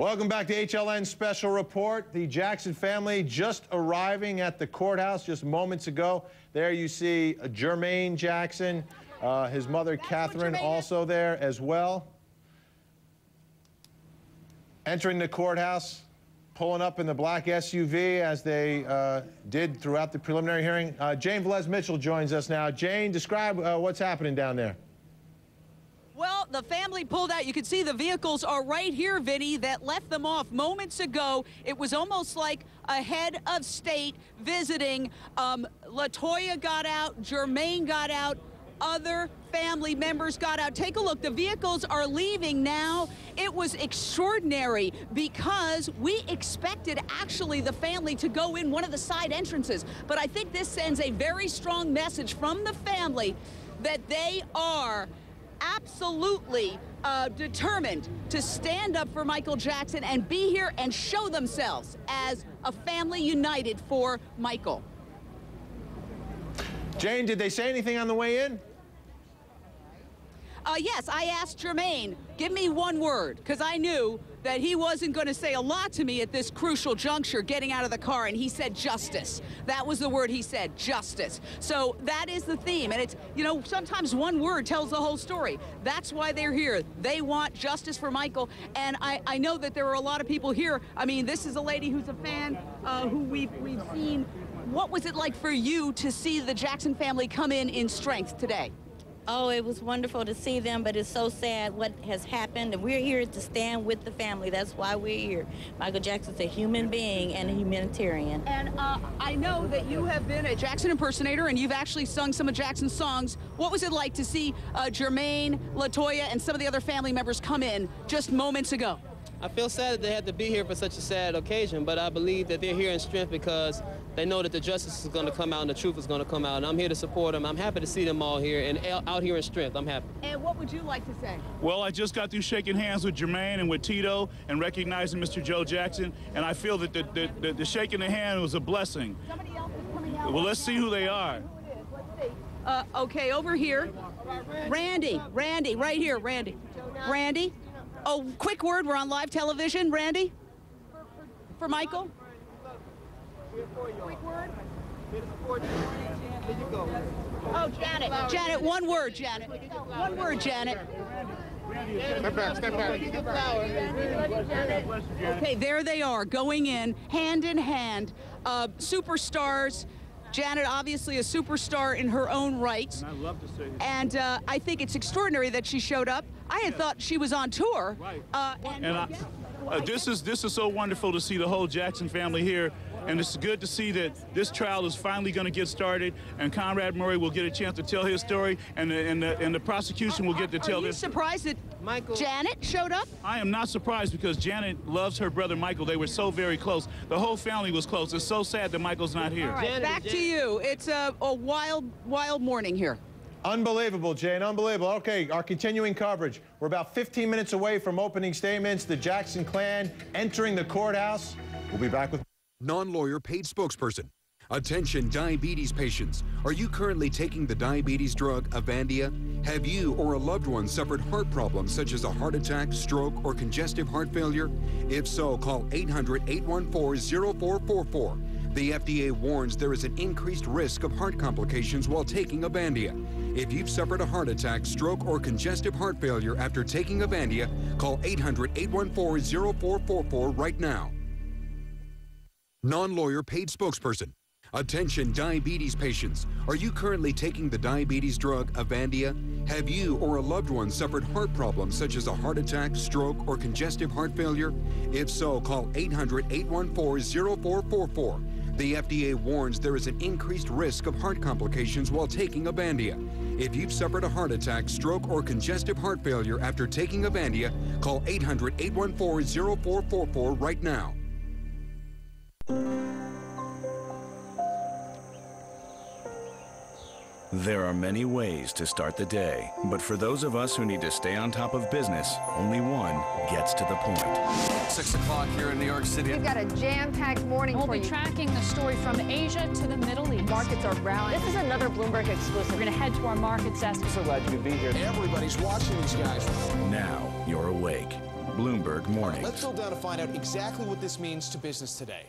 Welcome back to HLN Special Report. The Jackson family just arriving at the courthouse just moments ago. There you see Jermaine Jackson, his mother Catherine also there as well. Entering the courthouse, pulling up in the black SUV as they did throughout the preliminary hearing. Jane Velez Mitchell joins us now. Jane, describe what's happening down there. Well, the family pulled out. You can see the vehicles are right here, Vinny, that left them off moments ago. It was almost like a head of state visiting. LaToya got out, Jermaine got out, other family members got out. Take a look. The vehicles are leaving now. It was extraordinary because we expected actually the family to go in one of the side entrances. But I think this sends a very strong message from the family that they are absolutely determined to stand up for Michael Jackson and be here and show themselves as a family united for Michael. Jane, did they say anything on the way in? Yes, I asked Jermaine, give me one word, because I knew that he wasn't going to say a lot to me at this crucial juncture getting out of the car, and he said justice. That was the word he said, justice. So that is the theme, and it's, you know, sometimes one word tells the whole story. That's why they're here. They want justice for Michael, and I know that there are a lot of people here. I mean, this is a lady who's a fan who we've seen. What was it like for you to see the Jackson family come in strength today? Oh, it was wonderful to see them, but it's so sad what has happened. And we're here to stand with the family. That's why we're here. Michael Jackson's a human being and a humanitarian. And I know that you have been a Jackson impersonator, and you've actually sung some of Jackson's songs. What was it like to see Jermaine, LaToya, and some of the other family members come in just moments ago? I feel sad that they had to be here for such a sad occasion, but I believe that they're here in strength because they know that the justice is going to come out and the truth is going to come out. And I'm here to support them. I'm happy to see them all here and out here in strength. I'm happy. And what would you like to say? Well, I just got through shaking hands with Jermaine and with Tito and recognizing Mr. Joe Jackson, and I feel that the shaking the hand was a blessing. Somebody else is coming out. Well, let's see who they are. Let's see. Okay, over here. Randy, right here, Randy. Randy. Oh, quick word, we're on live television. Randy? For Michael? Quick word? Oh, Janet. Janet, one word, Janet. One word, Janet. Step back. Okay, there they are, going in, hand in hand. Superstars. Janet, obviously a superstar in her own right. And I love to say this. And I think it's extraordinary that she showed up. I had thought she was on tour. Right. This is so wonderful to see the whole Jackson family here. And it's good to see that this trial is finally going to get started, and Conrad Murray will get a chance to tell his story, and the prosecution will get to tell this. Are you surprised that Janet showed up? I am not surprised because Janet loves her brother Michael. They were so very close. The whole family was close. It's so sad that Michael's not here. All right, back to you. It's a wild morning here. Unbelievable, Jane, unbelievable. Okay, our continuing coverage. We're about 15 minutes away from opening statements. The Jackson clan entering the courthouse. We'll be back with non-lawyer paid spokesperson. Attention diabetes patients. Are you currently taking the diabetes drug Avandia? Have you or a loved one suffered heart problems such as a heart attack, stroke, or congestive heart failure? If so, call 800-814-0444. The FDA warns there is an increased risk of heart complications while taking Avandia. If you've suffered a heart attack, stroke, or congestive heart failure after taking Avandia, call 800-814-0444 right now. Non-lawyer paid spokesperson. Attention diabetes patients. Are you currently taking the diabetes drug Avandia? Have you or a loved one suffered heart problems such as a heart attack, stroke, or congestive heart failure? If so, call 800-814-0444. The FDA warns there is an increased risk of heart complications while taking Avandia. If you've suffered a heart attack, stroke, or congestive heart failure after taking Avandia, call 800-814-0444 right now. There are many ways to start the day, but for those of us who need to stay on top of business, only one gets to the point. 6 o'clock here in New York City. We've got a jam-packed morning for you. We'll be tracking the story from Asia to the Middle East. Markets are rallying. This is another Bloomberg exclusive. We're going to head to our markets desk. I'm so glad you could be here. Everybody's watching these guys. Now you're awake. Bloomberg Mornings. Let's go down to find out exactly what this means to business today.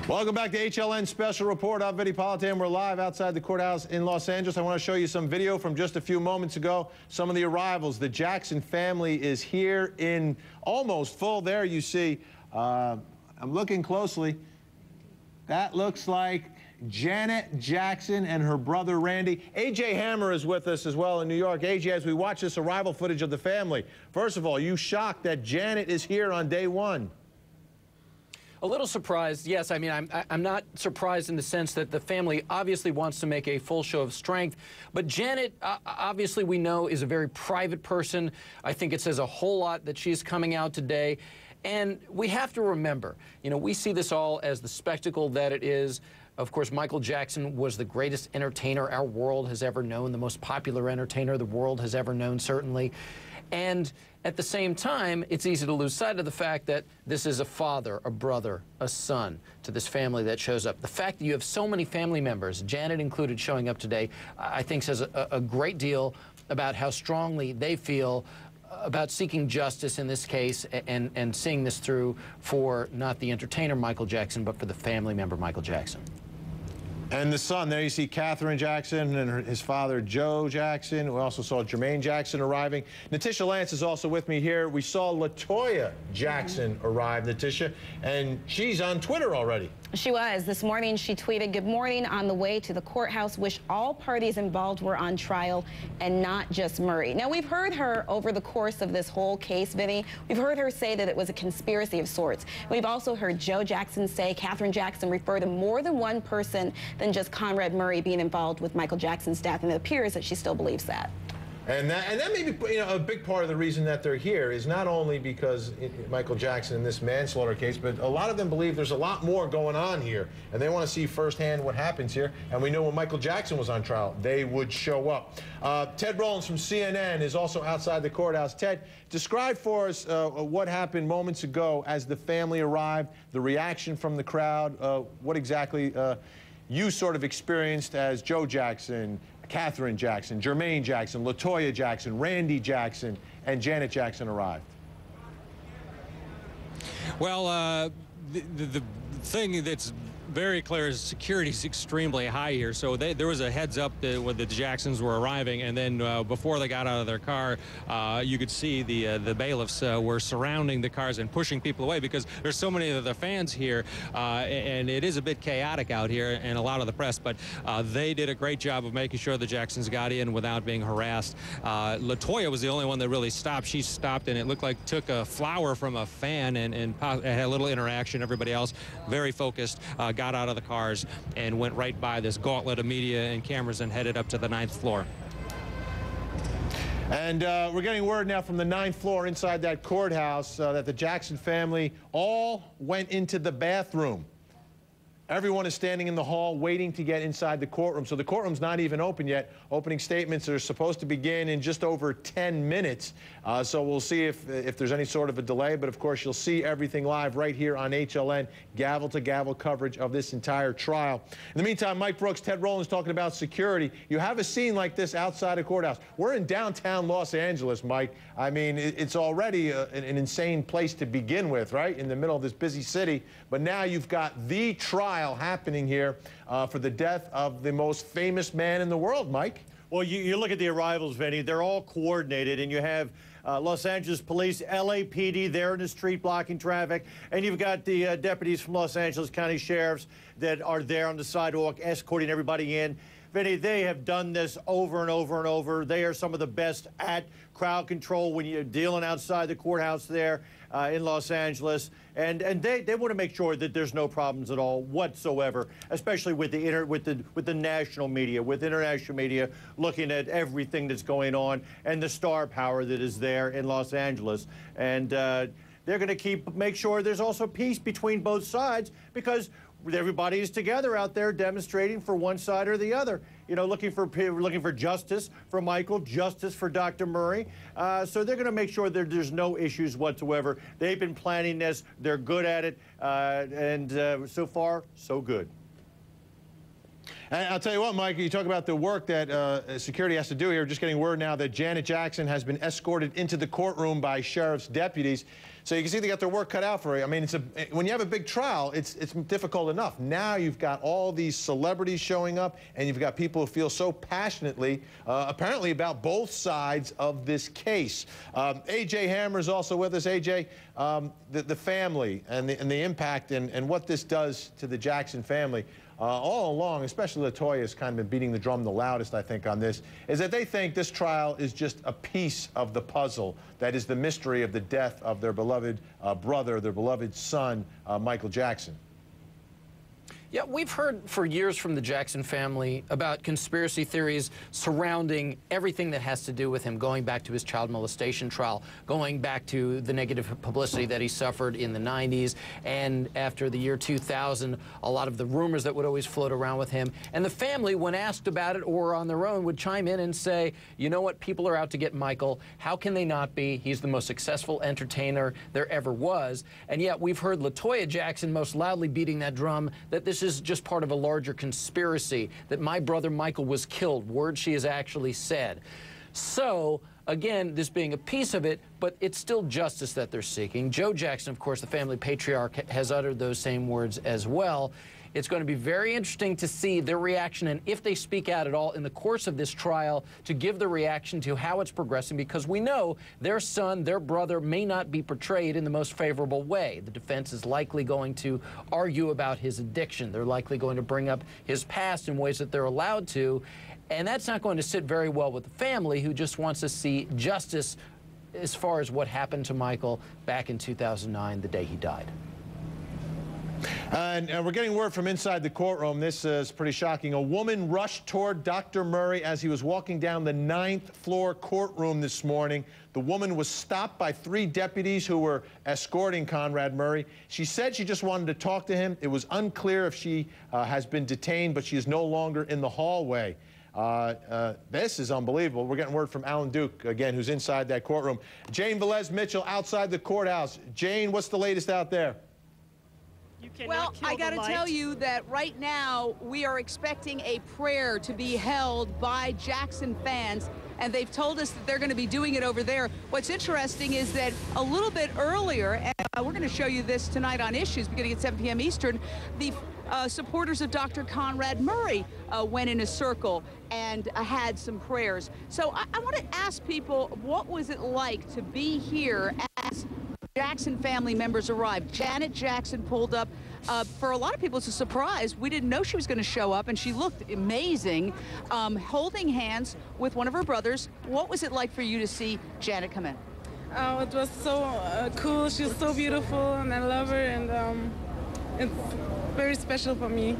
Welcome back to HLN Special Report. I'm Vinny Politan. We're live outside the courthouse in Los Angeles. I want to show you some video from just a few moments ago. Some of the arrivals. The Jackson family is here in almost full. There you see. I'm looking closely. That looks like Janet Jackson and her brother Randy. A.J. Hammer is with us as well in New York. A.J., as we watch this arrival footage of the family, first of all, you shocked that Janet is here on day one? A little surprised, yes. I mean, I'm not surprised in the sense that the family obviously wants to make a full show of strength. But Janet, obviously we know, is a very private person. I think it says a whole lot that she's coming out today. And we have to remember, you know, we see this all as the spectacle that it is. Of course, Michael Jackson was the greatest entertainer our world has ever known, the most popular entertainer the world has ever known, certainly. And at the same time, it's easy to lose sight of the fact that this is a father, a brother, a son to this family that shows up. The fact that you have so many family members, Janet included, showing up today, I think says a great deal about how strongly they feel about seeking justice in this case and seeing this through for not the entertainer Michael Jackson, but for the family member Michael Jackson. And the son, there you see Catherine Jackson and his father, Joe Jackson. We also saw Jermaine Jackson arriving. Natisha Lance is also with me here. We saw LaToya Jackson arrive, Natisha, and she's on Twitter already. She was. This morning, she tweeted, "Good morning, on the way to the courthouse. Wish all parties involved were on trial and not just Murray." Now, we've heard her over the course of this whole case, Vinny. We've heard her say that it was a conspiracy of sorts. We've also heard Joe Jackson say Catherine Jackson refer to more than one person than just Conrad Murray being involved with Michael Jackson's death, and it appears that she still believes that. And that may be, you know, a big part of the reason that they're here is not only because Michael Jackson in this manslaughter case, but a lot of them believe there's a lot more going on here, and they want to see firsthand what happens here. And we know when Michael Jackson was on trial, they would show up. Ted Rollins from CNN is also outside the courthouse. Ted, describe for us what happened moments ago as the family arrived, the reaction from the crowd, what exactly you sort of experienced as Joe Jackson, Catherine Jackson, Jermaine Jackson, LaToya Jackson, Randy Jackson, and Janet Jackson arrived. Well, the thing that's very clear is security is extremely high here. So there was a heads up that when the Jacksons were arriving, and then before they got out of their car, you could see the bailiffs were surrounding the cars and pushing people away because there's so many of the fans here, and it is a bit chaotic out here and a lot of the press, but they did a great job of making sure the Jacksons got in without being harassed. LaToya was the only one that really stopped. She stopped, and it looked like took a flower from a fan and had a little interaction. Everybody else very focused, got out of the cars and went right by this gauntlet of media and cameras and headed up to the 9th floor. And we're getting word now from the 9th floor inside that courthouse that the Jackson family all went into the bathroom. Everyone is standing in the hall waiting to get inside the courtroom. So the courtroom's not even open yet. Opening statements are supposed to begin in just over 10 minutes. So we'll see if there's any sort of a delay. But, of course, you'll see everything live right here on HLN, gavel-to-gavel coverage of this entire trial. In the meantime, Mike Brooks, Ted Rollins talking about security. You have a scene like this outside a courthouse. We're in downtown Los Angeles, Mike. I mean, it's already an insane place to begin with, right, in the middle of this busy city. But now you've got the trial happening here for the death of the most famous man in the world, Mike. Well, you look at the arrivals, Vinny. They're all coordinated, and you have Los Angeles Police, LAPD there in the street blocking traffic, and you've got the deputies from Los Angeles County Sheriffs that are there on the sidewalk escorting everybody in. Vinny, they have done this over and over and over. They are some of the best at crowd control when you're dealing outside the courthouse there in Los Angeles. And they want to make sure that there's no problems at all whatsoever, especially with the national media, with international media looking at everything that's going on and the star power that is there in Los Angeles. And they're going to make sure there's also peace between both sides, because everybody is together out there demonstrating for one side or the other, you know, looking for justice for Michael, justice for Dr. Murray. So they're going to make sure that there's no issues whatsoever. They've been planning this. They're good at it. And so far, so good. And I'll tell you what, Mike, you talk about the work that security has to do here. Just getting word now that Janet Jackson has been escorted into the courtroom by sheriff's deputies. So you can see they got their work cut out for you. I mean, when you have a big trial, it's difficult enough. Now you've got all these celebrities showing up, and you've got people who feel so passionately, apparently, about both sides of this case. A.J. Hammer is also with us. A.J., the family and the impact and what this does to the Jackson family. All along, especially LaToya has kind of been beating the drum the loudest, I think, on this, is that they think this trial is just a piece of the puzzle that is the mystery of the death of their beloved brother, their beloved son, Michael Jackson. Yeah, we've heard for years from the Jackson family about conspiracy theories surrounding everything that has to do with him, going back to his child molestation trial, going back to the negative publicity that he suffered in the 90s, and after the year 2000, a lot of the rumors that would always float around with him. And the family, when asked about it or on their own, would chime in and say, you know what, people are out to get Michael. How can they not be? He's the most successful entertainer there ever was. And yet we've heard LaToya Jackson most loudly beating that drum that this is just part of a larger conspiracy, that my brother Michael was killed, words she has actually said. So, again, this being a piece of it, but it's still justice that they're seeking. Joe Jackson, of course, the family patriarch, has uttered those same words as well. It's going to be very interesting to see their reaction, and if they speak out at all in the course of this trial, to give the reaction to how it's progressing, because we know their son, their brother, may not be portrayed in the most favorable way. The defense is likely going to argue about his addiction. They're likely going to bring up his past in ways that they're allowed to, and that's not going to sit very well with the family, who just wants to see justice as far as what happened to Michael back in 2009, the day he died. And we're getting word from inside the courtroom. This is pretty shocking. A woman rushed toward Dr. Murray as he was walking down the 9th floor courtroom this morning. The woman was stopped by 3 deputies who were escorting Conrad Murray. She said she just wanted to talk to him. It was unclear if she has been detained, but she is no longer in the hallway. This is unbelievable. We're getting word from Alan Duke, again, who's inside that courtroom. Jane Velez-Mitchell outside the courthouse. Jane, what's the latest out there? Well, I got to tell you that right now we are expecting a prayer to be held by Jackson fans, and they've told us that they're going to be doing it over there. What's interesting is that a little bit earlier, and we're going to show you this tonight on Issues beginning at 7 p.m. Eastern, the supporters of Dr. Conrad Murray went in a circle and had some prayers. So I want to ask people, what was it like to be here as Jackson family members arrived? Janet Jackson pulled up. For a lot of people, it's a surprise. We didn't know she was going to show up, and she looked amazing, holding hands with one of her brothers. What was it like for you to see Janet come in? Oh, it was so cool. She's so beautiful, and I love her, and it's very special for me.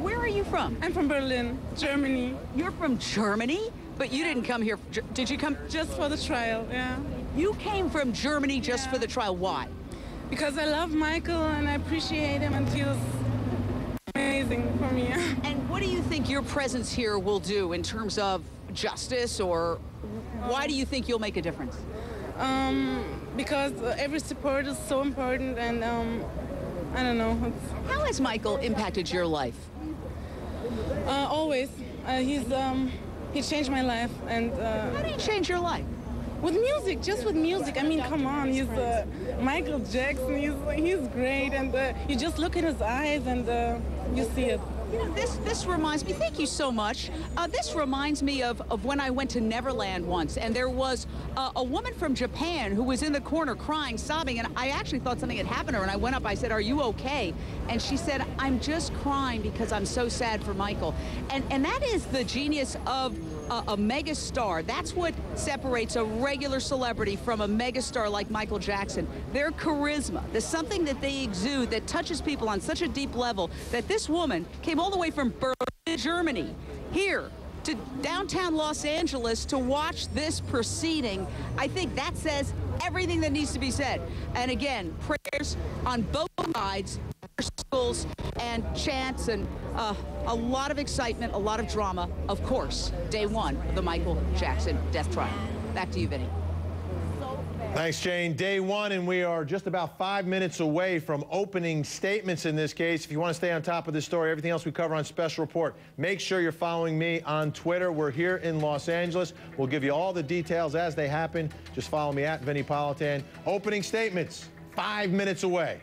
Where are you from? I'm from Berlin, Germany. You're from Germany? But you didn't come here. Did you come? Just for the trial, yeah. You came from Germany just for the trial. Why? Because I love Michael and I appreciate him, and he was amazing for me. And what do you think your presence here will do in terms of justice, or why do you think you'll make a difference? Because every support is so important, and I don't know. How has Michael impacted your life? Always. He changed my life, and how did he change your life? With music, just with music. I mean, come on, he's Michael Jackson. He's great, and you just look in his eyes and you see it. You know, this reminds me. Thank you so much. This reminds me of when I went to Neverland once, and there was a woman from Japan who was in the corner crying, sobbing, and I actually thought something had happened to her. And I went up. I said, "Are you okay?" And she said, "I'm just crying because I'm so sad for Michael." And that is the genius of a megastar. That's what separates a regular celebrity from a megastar like Michael Jackson. Their charisma. There's something that they exude that touches people on such a deep level that this woman came all the way from Berlin, Germany, here to downtown Los Angeles to watch this proceeding. I think that says everything that needs to be said. And again, prayers on both sides, schools and chants, and a lot of excitement, a lot of drama. Of course, day one of the Michael Jackson death trial. Back to you, Vinny. Thanks, Jane. Day one, and we are just about 5 minutes away from opening statements in this case. If you want to stay on top of this story, everything else we cover on Special Report, make sure you're following me on Twitter. We're here in Los Angeles. We'll give you all the details as they happen. Just follow me at Vinny Politan. Opening statements, 5 minutes away.